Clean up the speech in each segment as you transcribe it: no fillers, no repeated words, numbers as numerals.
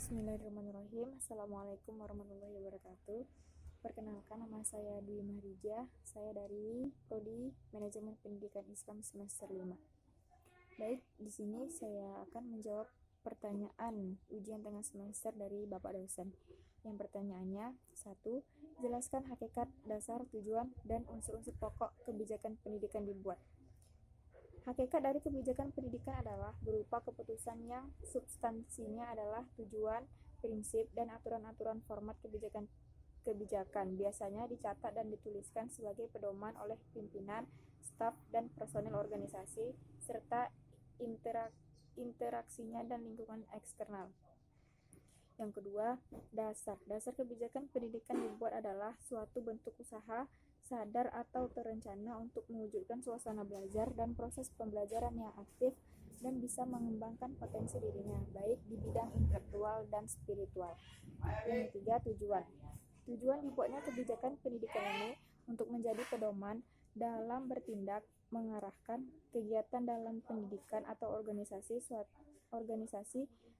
Bismillahirrahmanirrahim. Assalamualaikum warahmatullahi wabarakatuh. Perkenalkan, nama saya Dwi Mahrijah. Saya dari Prodi Manajemen Pendidikan Islam semester 5. Baik, di sini saya akan menjawab pertanyaan ujian tengah semester dari Bapak dosen. Yang pertanyaannya, 1. Jelaskan hakikat, dasar, tujuan, dan unsur-unsur pokok kebijakan pendidikan dibuat. Hakikat dari kebijakan pendidikan adalah berupa keputusan yang substansinya adalah tujuan, prinsip, dan aturan-aturan format kebijakan. Biasanya dicatat dan dituliskan sebagai pedoman oleh pimpinan, staf, dan personil organisasi, serta interaksinya dan lingkungan eksternal. Yang kedua, dasar. Dasar kebijakan pendidikan dibuat adalah suatu bentuk usaha sadar atau terencana untuk mewujudkan suasana belajar dan proses pembelajaran yang aktif dan bisa mengembangkan potensi dirinya, baik di bidang intelektual dan spiritual. Yang ketiga, tujuan. Tujuan dibuatnya kebijakan pendidikan ini untuk menjadi pedoman dalam bertindak, mengarahkan kegiatan dalam pendidikan atau organisasi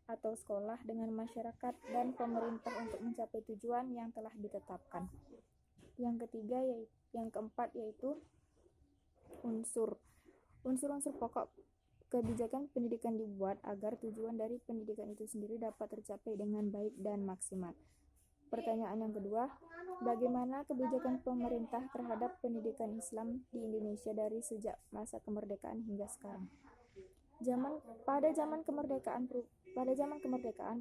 atau sekolah dengan masyarakat dan pemerintah untuk mencapai tujuan yang telah ditetapkan. Yang keempat yaitu unsur-unsur pokok kebijakan pendidikan dibuat agar tujuan dari pendidikan itu sendiri dapat tercapai dengan baik dan maksimal. Pertanyaan yang kedua, bagaimana kebijakan pemerintah terhadap pendidikan Islam di Indonesia dari sejak masa kemerdekaan hingga sekarang? Pada zaman kemerdekaan,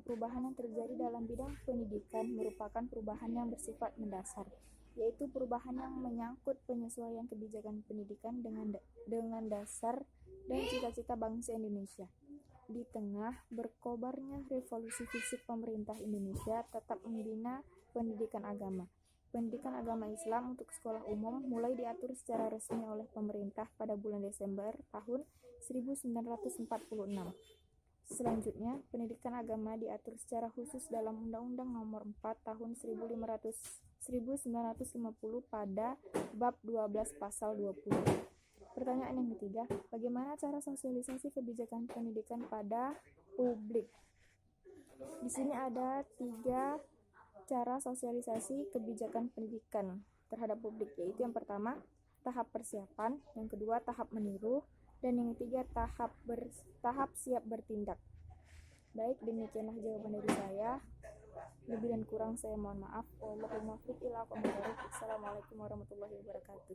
perubahan yang terjadi dalam bidang pendidikan merupakan perubahan yang bersifat mendasar, yaitu perubahan yang menyangkut penyesuaian kebijakan pendidikan dengan dasar dan cita-cita bangsa Indonesia. Di tengah berkobarnya revolusi fisik, pemerintah Indonesia tetap membina pendidikan agama. Pendidikan agama Islam untuk sekolah umum mulai diatur secara resmi oleh pemerintah pada bulan Desember tahun 1946. Selanjutnya, pendidikan agama diatur secara khusus dalam Undang-Undang Nomor 4 Tahun 1950 pada bab 12 pasal 20. Pertanyaan yang ketiga, bagaimana cara sosialisasi kebijakan pendidikan pada publik? Di sini ada 3 cara sosialisasi kebijakan pendidikan terhadap publik, yaitu yang pertama, tahap persiapan, yang kedua, tahap meniru, dan yang ketiga, tahap siap bertindak. Baik, demikianlah jawaban dari saya. Lebih dan kurang saya mohon maaf. Wallahul muwaffiq ila aqwamit thoriq. Assalamualaikum warahmatullahi wabarakatuh.